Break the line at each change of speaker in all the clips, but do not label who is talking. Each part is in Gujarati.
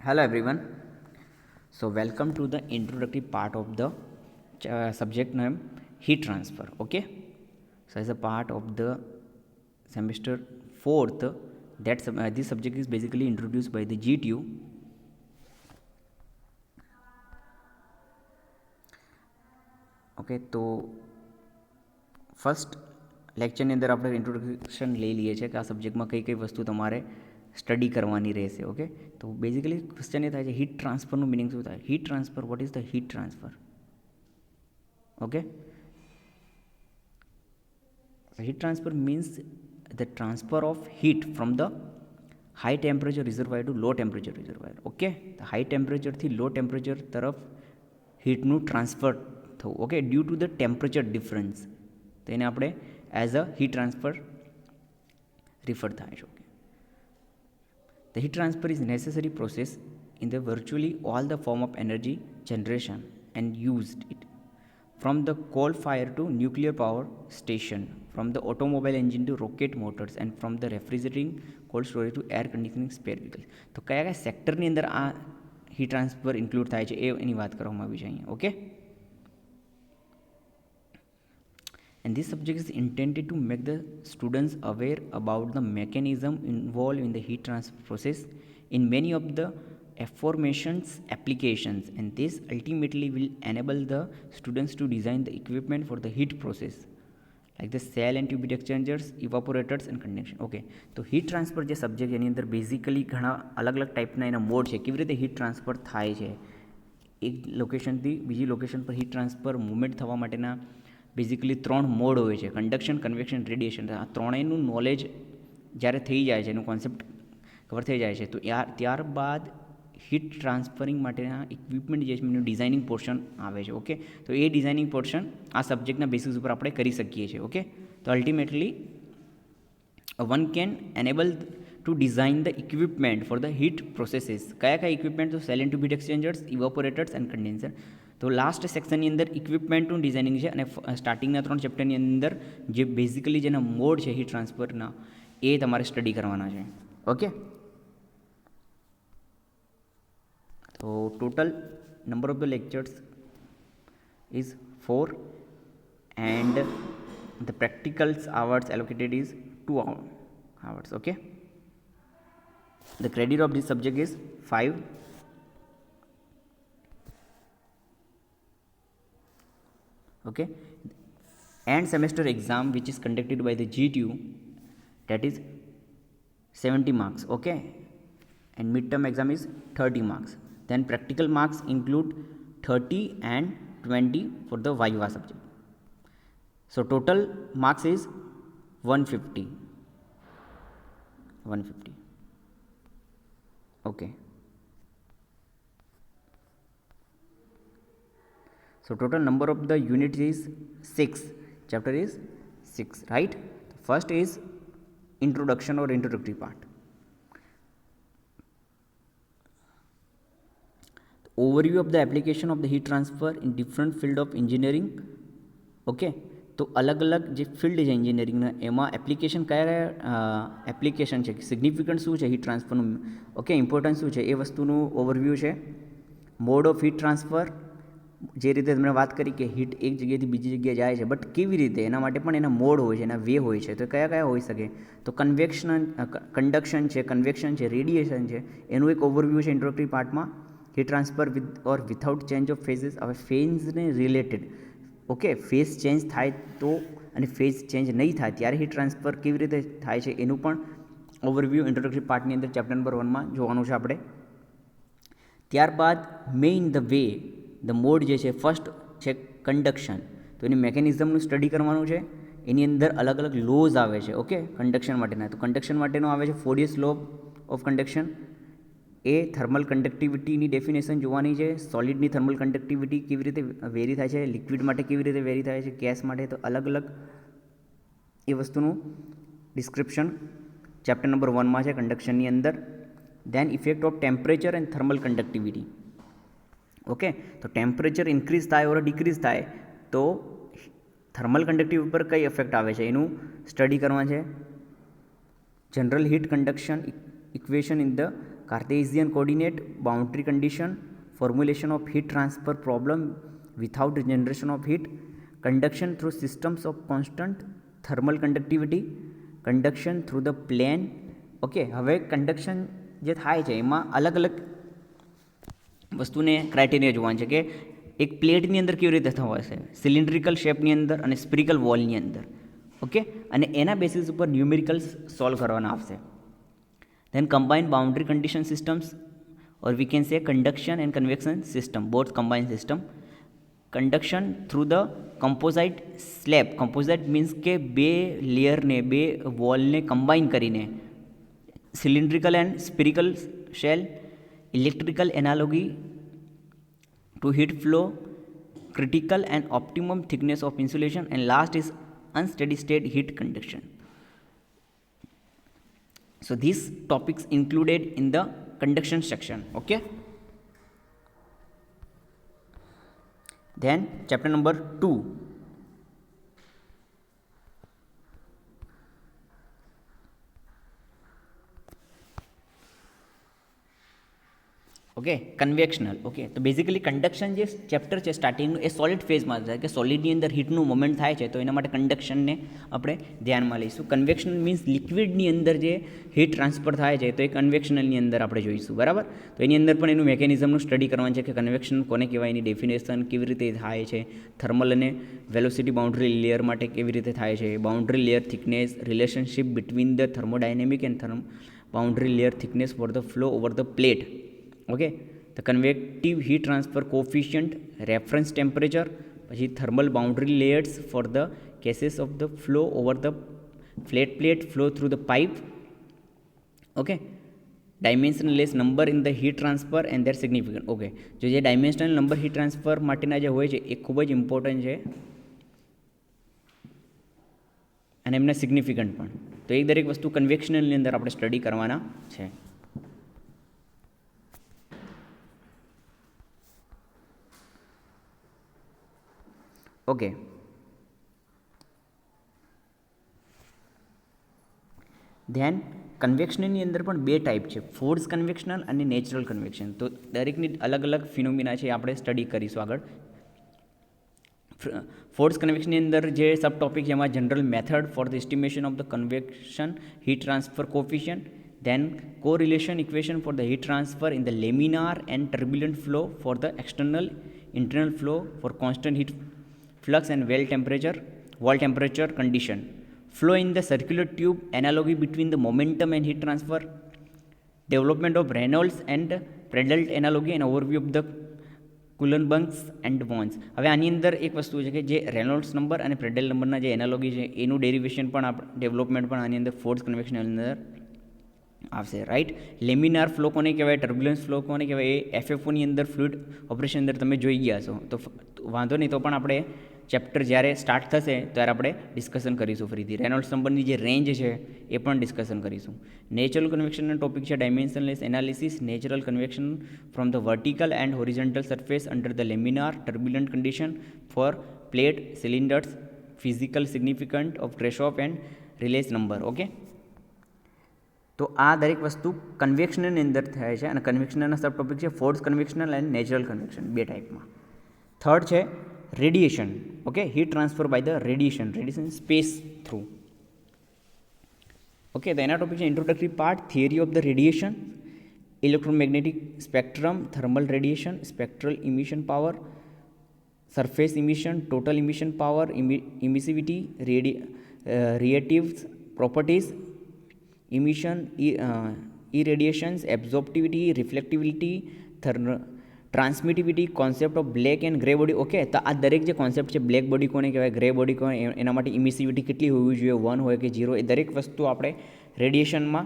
Hello everyone. So welcome to the introductory part of the subject name heat transfer. Okay. So as a part of the semester fourth, this subject is basically introduced by the GTU. Okay તો ફર્સ્ટ લેક્ચરની અંદર આપણે ઇન્ટ્રોડક્શન લઈ લઈએ છીએ કે આ સબ્જેક્ટમાં કઈ કઈ વસ્તુ તમારે સ્ટડી કરવાની રહેશે. ઓકે, તો બેઝિકલી ક્વેશ્ચન એ થાય છે હીટ ટ્રાન્સફરનું મિનિંગ શું થાય. Heat transfer, what is the heat transfer? Okay, heat transfer means the transfer of heat from the high temperature reservoir to low temperature reservoir. Okay, high ટેમ્પરેચરથી લો ટેમ્પરેચર તરફ હીટનું ટ્રાન્સફર થવું. Okay, due to the temperature difference, તો એને આપણે as a heat transfer refer થાય છે. Okay, the heat transfer is necessary process in the virtually all the form of energy generation and used it from the coal fire to nuclear power station, from the automobile engine to rocket motors, and from the refrigerating cold storage to air conditioning spare vehicles. તો કયા કયા સેક્ટરની અંદર આ હીટ ટ્રાન્સફર ઇન્ક્લુડ થાય છે એની વાત કરવામાં આવી છે અહીંયા. Okay, and this subject is intended to make the students aware about the mechanism involved in the heat transfer process in many of the aforementioned applications, and this ultimately will enable the students to design the equipment for the heat process like the cell and tube heat exchangers, evaporators and condension. Okay, તો હીટ ટ્રાન્સફર જે સબ્જેક્ટ એની અંદર બેઝિકલી ઘણા અલગ અલગ ટાઈપના એના મોડ છે, કેવી રીતે હીટ ટ્રાન્સફર થાય છે, એક લોકેશનથી બીજી લોકેશન પર હીટ ટ્રાન્સફર મૂવમેન્ટ થવા માટેના બેઝિકલી ત્રણ મોડ હોય છે: કન્ડક્શન, કન્વેક્શન, રેડિયેશન. આ ત્રણેયનું નોલેજ જ્યારે થઈ જાય છે, એનું કોન્સેપ્ટ કવર થઈ જાય છે, તો ત્યારબાદ હીટ ટ્રાન્સફરિંગ માટેના ઇક્વિપમેન્ટ જે છે એનું ડિઝાઇનિંગ પોર્શન આવે છે. ઓકે, તો એ ડિઝાઇનિંગ પોર્શન આ સબ્જેક્ટના બેસિસ ઉપર આપણે કરી શકીએ છીએ. ઓકે, તો ultimately one can enable to design the equipment for the heat processes. કયા કયા ઇક્વિપમેન્ટ? તો shell and tube heat exchangers, evaporators and condenser. તો લાસ્ટ સેક્શનની અંદર ઇક્વિપમેન્ટનું ડિઝાઇનિંગ છે, અને સ્ટાર્ટિંગના 3 ચેપ્ટરની અંદર જે બેઝિકલી જેના મોડ છે હીટ ટ્રાન્સફરના એ તમારે સ્ટડી કરવાના છે. ઓકે, તો total number of the lectures is 4 and the practicals hours allocated is 2 hours. Okay, the credit of this subject is 5. Okay, end semester exam which is conducted by the GTU, that is 70 marks. Okay, and midterm exam is 30 marks. Then practical marks include 30 and 20 for the Viva subject. So total marks is 150. Okay, so total number of the units is 6. Chapter is 6, right? First is introduction or introductory part. Overview of the application of the heat transfer in different field of engineering. Okay, તો અલગ અલગ જે ફિલ્ડ છે એન્જિનિયરિંગના, એમાં એપ્લિકેશન કયા એપ્લિકેશન છે, સિગ્નિફિકન્ટ શું છે હીટ ટ્રાન્સફરનું, ઓકે, ઇમ્પોર્ટન્સ શું છે, એ વસ્તુનું ઓવરવ્યૂ છે. મોડ ઓફ હીટ ટ્રાન્સફર, જે રીતે તમને વાત કરી કે હીટ એક જગ્યાએથી બીજી જગ્યાએ જાય છે, બટ કેવી રીતે, એના માટે પણ એના મોડ હોય છે, એના વે હોય છે. તો કયા કયા હોઈ શકે? તો કન્ડક્શન છે, કન્વેક્શન છે, રેડિયેશન છે, એનું એક ઓવરવ્યૂ છે ઇન્ટ્રોડક્ટરી પાર્ટમાં. Heat transfer with or without change of phases. હવે ફેઝને રિલેટેડ, ઓકે, ફેઝ ચેન્જ થાય તો અને ફેઝ ચેન્જ નહીં થાય ત્યારે હીટ ટ્રાન્સફર કેવી રીતે થાય છે એનું પણ ઓવરવ્યૂ ઇન્ટ્રોડક્ટરી પાર્ટની અંદર ચેપ્ટર નંબર 1માં જોવાનું છે આપણે. ત્યારબાદ main the way, the mode જે છે, ફર્સ્ટ છે કન્ડક્શન. તો એની મેકેનિઝમનું સ્ટડી કરવાનું છે. એની અંદર અલગ અલગ લોઝ આવે છે. ઓકે, કન્ડક્શન માટેના. તો કન્ડક્શન માટેનો આવે છે ફોરિયર્સ લો ઓફ કન્ડક્શન. એ થર્મલ કન્ડક્ટિવિટીની ડેફિનેશન જોવાની છે. સોલિડની થર્મલ કન્ડક્ટિવિટી કેવી રીતે વેરી થાય છે, લિક્વિડ માટે કેવી રીતે વેરી થાય છે, ગેસ માટે. તો અલગ અલગ એ વસ્તુનું ડિસ્ક્રિપ્શન ચેપ્ટર નંબર 1માં છે કન્ડક્શનની અંદર. Then effect of temperature and thermal conductivity. Okay, તો ટેમ્પરેચર ઇન્ક્રીઝ થાય ઓર ડિક્રીઝ થાય તો થર્મલ કન્ડક્ટિવિટી ઉપર કઈ ઇફેક્ટ આવે છે એનું સ્ટડી કરવા છે. General heat conduction equation in the Cartesian coordinate, boundary condition, formulation of heat transfer problem without generation of heat, conduction through systems of constant thermal conductivity, conduction through the plane. Okay, હવે કન્ડક્શન જે થાય છે એમાં અલગ અલગ વસ્તુને ક્રાઇટેરિયા જોવાનું છે કે એક પ્લેટની અંદર કેવી રીતે થવા છે, સિલિન્ડ્રિકલ શેપની અંદર અને સ્પિરિકલ વોલની અંદર. ઓકે, અને એના બેસિસ ઉપર ન્યુમેરિકલ્સ સોલ્વ કરવાના આવશે. Then combine boundary condition systems or we can say conduction and convection system, both combine system. Conduction through the composite slab. Composite means કે બે લેયરને, બે વોલને કમ્બાઇન કરીને cylindrical and spherical shell, electrical analogy to heat flow, critical and optimum thickness of insulation, and last is unsteady state heat conduction. So these topics included in the conduction section. Okay, then chapter number 2. Okay, convectional. Okay, તો બેઝિકલી કન્ડક્શન જે ચેપ્ટર છે સ્ટાર્ટિંગનું એ સોલિડ ફેઝમાં થાય કે સોલિડની અંદર હીટનું મોમેન્ટ થાય છે, તો એના માટે કન્ડક્શનને આપણે ધ્યાનમાં લઈશું. કન્વેક્શન મીન્સ લિક્વિડની અંદર જે હીટ ટ્રાન્સફર થાય છે તો એ કન્વેક્શનલની અંદર આપણે જોઈશું. બરાબર, તો એની અંદર પણ એનું મેકેનિઝમનું સ્ટડી કરવાનું છે કે કન્વેક્શન કોને કહેવાય, એની ડેફિનેશન કેવી રીતે થાય છે, થર્મલ અને વેલોસિટી બાઉન્ડ્રી લેયર માટે કેવી રીતે થાય છે, boundary layer thickness, relationship between the thermodynamic and boundary layer thickness for the flow over the plate. Okay, the convective heat transfer coefficient, reference temperature, પછી thermal boundary layers for the cases of the flow over the flat plate, flow through the pipe. Okay, dimensionless number in the heat transfer and their significant. Okay, જો જે ડાયમેન્શનલ નંબર હીટ ટ્રાન્સફર માટેના જે હોય છે એ ખૂબ જ ઇમ્પોર્ટન્ટ છે અને એમને સિગ્નિફિકન્ટ પણ. તો એ દરેક વસ્તુ કન્વેક્શનલની અંદર આપણે સ્ટડી કરવાના છે. ઓકે, ધ્યાન કન્વેક્શનની અંદર પણ બે ટાઈપ છે, ફોર્સ કન્વેક્શનલ અને નેચરલ કન્વેક્શન. તો દરેકની અલગ અલગ ફિનોમિના છે, આપણે સ્ટડી કરીશું આગળ. ફોર્સ કન્વેક્શનની અંદર જે સબ ટોપિક છે એમાં general method for the estimation of the convection heat transfer coefficient, then correlation equation for the heat transfer in the laminar and turbulent flow for the external internal flow for constant heat flux and wall temperature condition, flow in the circular tube, analogy between the momentum and heat transfer, development of Reynolds and Prandtl analogy, and overview of the Coulomb and Bonds. હવે આની અંદર એક વસ્તુ છે કે જે રેનોલ્ડ્સ નંબર અને પ્રેન્ડલ નંબરના જે એનાલોગી છે એનું ડેરિવેશન પણ ડેવલપમેન્ટ પણ આની અંદર ફોર્સ કન્વેક્શનની અંદર આવશે. રાઈટ, લેમિનાર ફ્લો કોને કહેવાય, ટર્બ્યુલન્સ ફ્લો કોને કહેવાય, એ એફએફઓની અંદર ફ્લુઇડ ઓપરેશન અંદર તમે જોઈ ગયા છો. તો વાંધો નહીં, તો પણ આપણે ચેપ્ટર જ્યારે સ્ટાર્ટ થશે ત્યારે આપણે ડિસ્કશન કરીશું ફરીથી. રેનોલ્ડ્સ નંબરની જે રેન્જ છે એ પણ ડિસ્કશન કરીશું. નેચરલ કન્વેક્શનનો ટોપિક છે dimensionless analysis, natural convection from the vertical and horizontal surface under the laminar turbulent condition for plate cylinders, physical significant of Grashof and Rayleigh's number. Okay, તો આ દરેક વસ્તુ કન્વેક્શનની અંદર થાય છે અને કન્વેક્શનના સબ ટોપિક છે force convectional and natural convection, બે ટાઈપમાં. થર્ડ છે radiation. Okay, heat transfer by the radiation space through. Okay, તો એના ટોપિક છે introductory part, theory of the radiation, electromagnetic spectrum, thermal radiation, spectral emission power, surface emission, total emission power, emissivity, radiative properties, emission, irradiations, absorptivity, reflectivity, transmittivity, concept of black and grey body. Okay, તો આ દરેક જે કોન્સેપ્ટ છે, બ્લેક બોડી કોને કહેવાય, ગ્રે બોડી કોને, એના માટે ઇમિસિવિટી કેટલી હોવી જોઈએ, 1 હોય કે 0, એ દરેક વસ્તુ આપણે રેડિયેશનમાં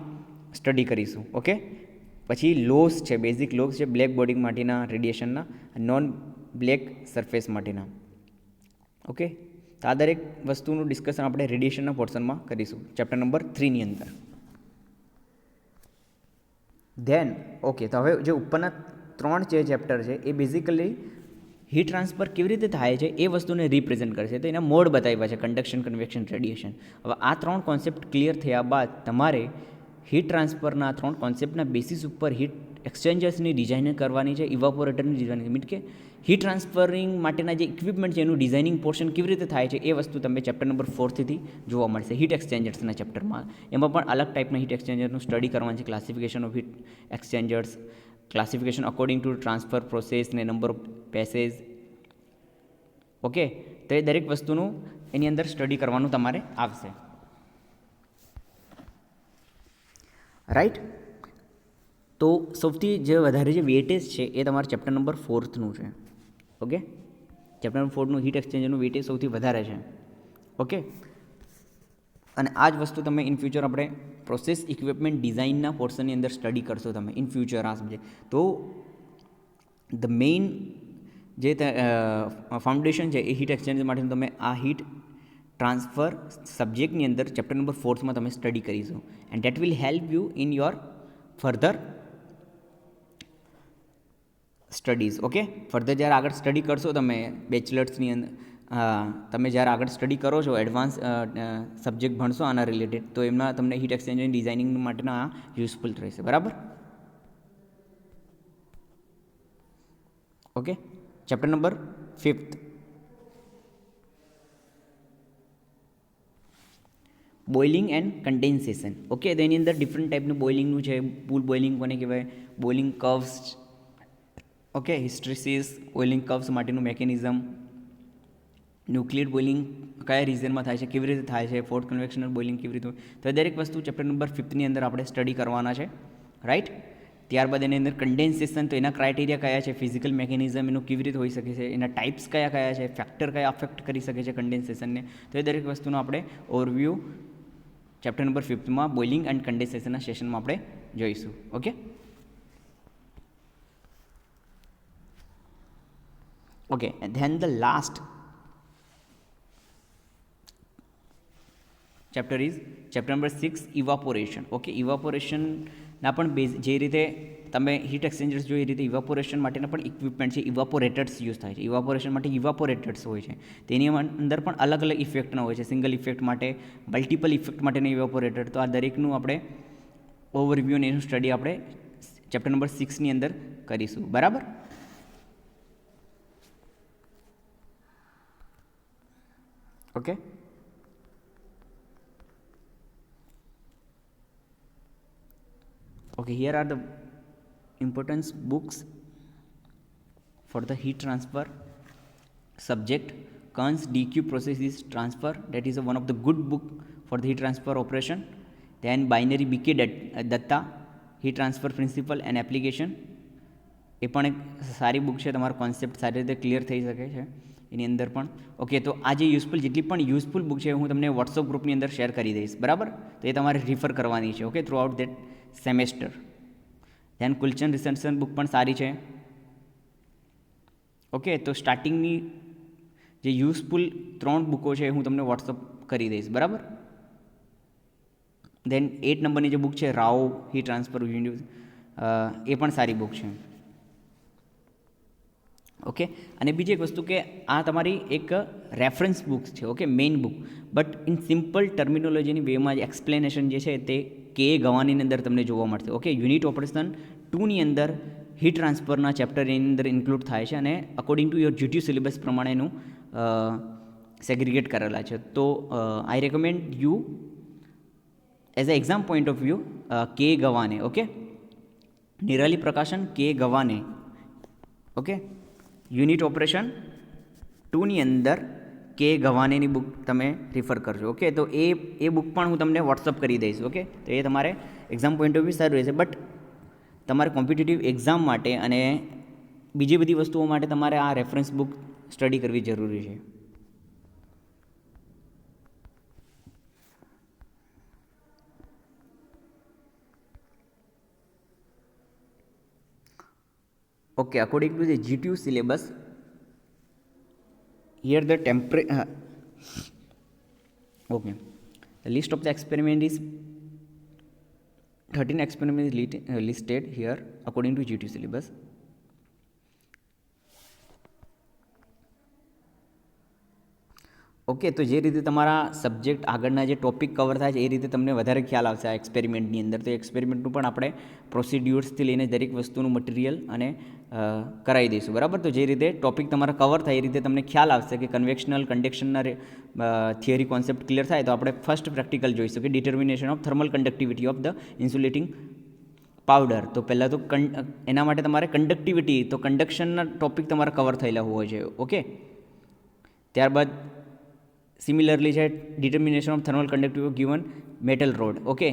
સ્ટડી કરીશું. ઓકે, પછી લોસ છે, બેઝિક લોસ છે બ્લેક બોડી માટેના રેડિયેશનના, નોન બ્લેક સરફેસ માટેના. ઓકે, તો આ દરેક વસ્તુનું ડિસ્કશન આપણે રેડિયેશનના પોર્શનમાં કરીશું ચેપ્ટર નંબર 3ની અંદર. ધેન ઓકે, તો હવે જે ઉપરના 3 જે ચેપ્ટર છે એ બેઝિકલી હીટ ટ્રાન્સફર કેવી રીતે થાય છે એ વસ્તુને રિપ્રેઝેન્ટ કરશે. તો એના મોડ બતાવ્યા છે, કન્ડક્શન, કન્વેક્શન, રેડિયેશન. હવે આ 3 કોન્સેપ્ટ ક્લિયર થયા બાદ તમારે હીટ ટ્રાન્સફરના 3 કોન્સેપ્ટના બેસિસ ઉપર હીટ એક્સચેન્જર્સની ડિઝાઇન કરવાની છે, ઇવાપોરેટરની ડિઝાઇન, મીટ કે હીટ ટ્રાન્સફરિંગ માટેના જે ઇક્વિપમેન્ટ છે એનું ડિઝાઇનિંગ પોર્શન કેવી રીતે થાય છે એ વસ્તુ તમે ચેપ્ટર નંબર 4 થી જોવા મળશે. હીટ એક્સચેન્જર્સના ચેપ્ટરમાં એમાં પણ અલગ ટાઈપના હીટ એક્સચેન્જરનું સ્ટડી કરવાનું છે, classification of heat exchangers, classification according to transfer process ને નંબર ઓફ પેસેજ. ઓકે, તો એ દરેક વસ્તુનું એની અંદર સ્ટડી કરવાનું તમારે આવશે. રાઈટ. તો સૌથી જે વધારે જે વેટેજ છે એ તમારા ચેપ્ટર નંબર 4નું છે. ઓકે, ચેપ્ટર નંબર 4નું હીટ એક્સચેન્જરનું વેટેજ સૌથી વધારે છે. ઓકે, અને આ જ વસ્તુ તમે ઇન ફ્યુચર આપણે પ્રોસેસ ઇક્વિપમેન્ટ ડિઝાઇનના પોર્શનની અંદર સ્ટડી કરશો તમે ઇન ફ્યુચર આ સબ્જેક્ટ. તો ધ મેઇન જે ફાઉન્ડેશન છે એ હીટ એક્સચેન્જર માટે તમે આ હીટ ટ્રાન્સફર સબ્જેક્ટની અંદર ચેપ્ટર નંબર 4માં તમે સ્ટડી કરીશું, and that will help you in your further studies. Okay, further જ્યારે આગળ સ્ટડી કરશો તમે બેચલર્સની અંદર, તમે જ્યારે આગળ સ્ટડી કરો છો, એડવાન્સ સબ્જેક્ટ ભણશો આના રિલેટેડ, તો એમાં તમને હીટ એક્સચેન્જર ડિઝાઇનિંગ માટેના આ યુઝફુલ રહેશે. બરાબર. Okay, chapter number 5, boiling and condensation. Okay, તો એની અંદર ડિફરન્ટ ટાઈપનું બોઇલિંગનું છે. પૂલ બોઇલિંગ કોને કહેવાય, boiling curves, okay, hysteresis, boiling curves માટેનું મેકેનિઝમ, ન્યુક્લિયર બોઇલિંગ કયા રીઝનમાં થાય છે, કેવી રીતે થાય છે, ફોર્થ કન્વેક્શનલ બોઇલિંગ કેવી રીતે હોય, તો એ દરેક વસ્તુ ચેપ્ટર નંબર 5ની અંદર આપણે સ્ટડી કરવાના છે. રાઈટ. ત્યારબાદ એની અંદર કન્ડેન્સેશન, તો એના ક્રાઇટેરિયા કયા છે, ફિઝિકલ મેકેનિઝમ એનું કેવી રીતે હોઈ શકે છે, એના ટાઈપ્સ કયા કયા છે, ફેક્ટર કયા અફેક્ટ કરી શકે છે કન્ડેન્સેશનને, તો એ દરેક વસ્તુનો આપણે ઓવરવ્યૂ ચેપ્ટર નંબર 5માં બોઇલિંગ એન્ડ કન્ડેન્સેશનના સેશનમાં આપણે જોઈશું. Okay. Okay, then the last chapter is chapter number 6, evaporation. Okay, ઇવાપોરેશનના પણ જે રીતે તમે હીટ એક્સચેન્જર્સ જોઈએ એ રીતે ઇવાપોરેશન માટેના પણ ઇક્વિપમેન્ટ છે, ઇવાપોરેટર્સ યુઝ થાય છે. ઇવાપોરેશન માટે ઇવાપોરેટર્સ હોય છે, તેની અંદર પણ અલગ અલગ ઇફેક્ટના હોય છે, સિંગલ ઇફેક્ટ માટે, મલ્ટિપલ ઇફેક્ટ માટેના ઇવાપોરેટર. તો આ દરેકનું આપણે ઓવરવ્યૂ અને એનું સ્ટડી આપણે ચેપ્ટર નંબર 6ની અંદર કરીશું. બરાબર. Okay, okay, here are the importance books for the heat transfer subject. Kern's DQ process is transfer, that is one of the good book for the heat transfer operation. Then binary BK Datta, heat transfer principle and application, એ પણ એક સારી બુક છે, તમારો કોન્સેપ્ટ સારી રીતે ક્લિયર થઈ શકે છે એની અંદર પણ. ઓકે, તો આ જે યુઝફુલ જેટલી પણ યુઝફુલ બુક છે હું તમને વોટ્સઅપ ગ્રુપની અંદર શેર કરી દઈશ. બરાબર. તો એ તમારે રિફર કરવાની છે. Okay, throughout that semester. Then Coulson Richardson book પણ સારી છે. ઓકે, તો સ્ટાર્ટિંગની જે યુઝફુલ 3 બુકો છે હું તમને વોટ્સઅપ કરી દઈશ. બરાબર. ધેન 8 નંબરની જે બુક છે રાવ હીટ ટ્રાન્સફર યુનિટ, એ પણ સારી બુક છે. ઓકે, અને બીજી એક વસ્તુ કે આ તમારી એક રેફરન્સ બુક છે. Okay, main book, but in simple ટર્મિનોલોજીની વેમાં એક્સપ્લેનેશન જે છે તે કે ગવાનીની અંદર તમને જોવા મળશે. ઓકે, યુનિટ ઓપરેશન 2ની અંદર હીટ ટ્રાન્સફરના ચેપ્ટર એની અંદર ઇન્ક્લુડ થાય છે અને according to your GTU syllabus પ્રમાણે એનું સેગ્રિગેટ કરેલા છે. તો I recommend you as a exam point of view K Gavhane. Okay, Nirali Prakashan K Gavhane. Okay, unit operation 2ની અંદર કે ગવાનેની બુક તમે રિફર કરજો. ઓકે, તો એ બુક પણ હું તમને વોટ્સઅપ કરી દઈશ. ઓકે, તો એ તમારે એક્ઝામ પોઈન્ટ ઓફ વ્યૂ સારું રહેશે, બટ તમારે કોમ્પિટિટિવ એક્ઝામ માટે અને બીજી બધી વસ્તુઓ માટે તમારે આ રેફરન્સ બુક સ્ટડી કરવી જરૂરી છે. Okay, according to the GTU syllabus, here the okay, the list of the experiment is 13 experiments listed here according to GTU syllabus. Okay, તો જે રીતે તમારા સબ્જેક્ટ આગળના જે ટોપિક કવર થાય છે એ રીતે તમને વધારે ખ્યાલ આવશે આ એક્સપેરિમેન્ટની અંદર. તો એક્સપેરિમેન્ટનું પણ આપણે પ્રોસિડ્યુર્સથી લઈને દરેક વસ્તુનું મટીરિયલ અને કરાવી દઈશું, બરાબર. તો જે રીતે ટોપિક તમારા કવર થાય એ રીતે તમને ખ્યાલ આવશે કે કન્વેક્શનલ કન્ડક્શનના થિયરી કોન્સેપ્ટ ક્લિયર થાય તો આપણે ફર્સ્ટ પ્રેક્ટિકલ જોઈશું કે determination of thermal conductivity of the insulating powder. તો પહેલાં તો એના માટે તમારે કંડક્ટિવિટી, તો કન્ડક્શનના ટોપિક તમારા કવર થયેલા હોવા જોઈએ. ઓકે, ત્યારબાદ સિમિલરલી છે determination of thermal conductivity given metal rod. Okay,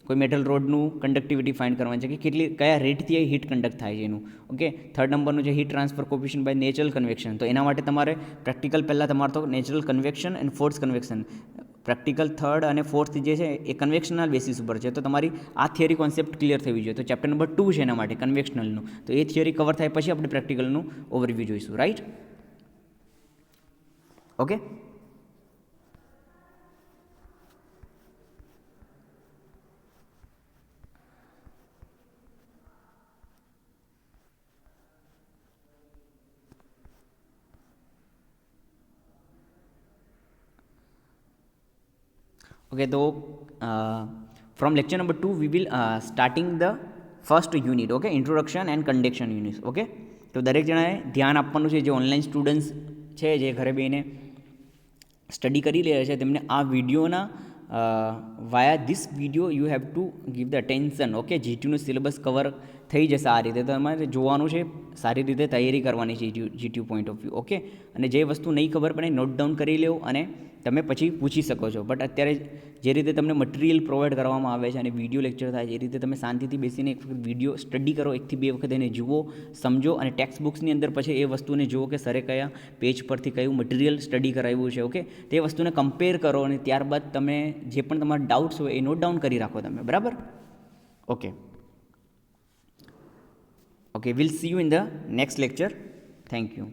કોઈ મેટલ રોડનું કંડક્ટિવિટી ફાઇન્ડ કરવાની છે કે કયા રેટથી હીટ કન્ડક્ટ થાય છે એનું. ઓકે, થર્ડ નંબરનું છે heat transfer coefficient by natural convection. તો એના માટે તમારે પ્રેક્ટિકલ પહેલાં તમારે તો natural convection and force convection, practical third અને ફોર્થ જે છે એ કન્વેક્શનલ બેસિસ ઉપર છે. તો તમારી આ થિયરી કોન્સેપ્ટ ક્લિયર થવી જોઈએ. તો ચેપ્ટર નંબર 2 છે એના માટે કન્વેક્શનલનું. તો એ થિયરી કવર થાય પછી આપણે પ્રેક્ટિકલનું ઓવરવ્યૂ જોઈશું, right? Okay, okay, so from lecture number 2 we will starting the first unit. Okay, introduction and conduction units. Okay, તો દરેક જણાએ ધ્યાન આપવાનું છે. જે ઓનલાઈન સ્ટુડન્ટ્સ છે જે ઘરે બેસીને સ્ટડી કરી રહ્યા છે તેમને આ વિડીયોના via this video you have to give the attention. Okay, જીટીયુનું સિલેબસ કવર થઈ જશે આ રીતે. તમારે જોવાનું છે, સારી રીતે તૈયારી કરવાની છે GTU point of view. Okay, અને જે વસ્તુ નહીં ખબર પડે નોટ ડાઉન કરી લેવું અને તમે પછી પૂછી શકો છો. બટ અત્યારે જે રીતે તમને મટીરિયલ પ્રોવાઈડ કરવામાં આવે છે અને વિડીયો લેક્ચર થાય છે એ રીતે તમે શાંતિથી બેસીને એક વખત વિડીયો સ્ટડી કરો, 1 થી 2 વખત એને જુઓ, સમજો અને ટેક્સ્ટ બુક્સની અંદર પછી એ વસ્તુને જુઓ કે સરે કયા પેજ પરથી કયું મટીરિયલ સ્ટડી કરાવ્યું છે. ઓકે, તે વસ્તુને કમ્પેર કરો અને ત્યારબાદ તમે જે પણ તમારા ડાઉટ્સ હોય એ નોટ ડાઉન કરી રાખો તમે, બરાબર? Okay, will see you in the next lecture. Thank you.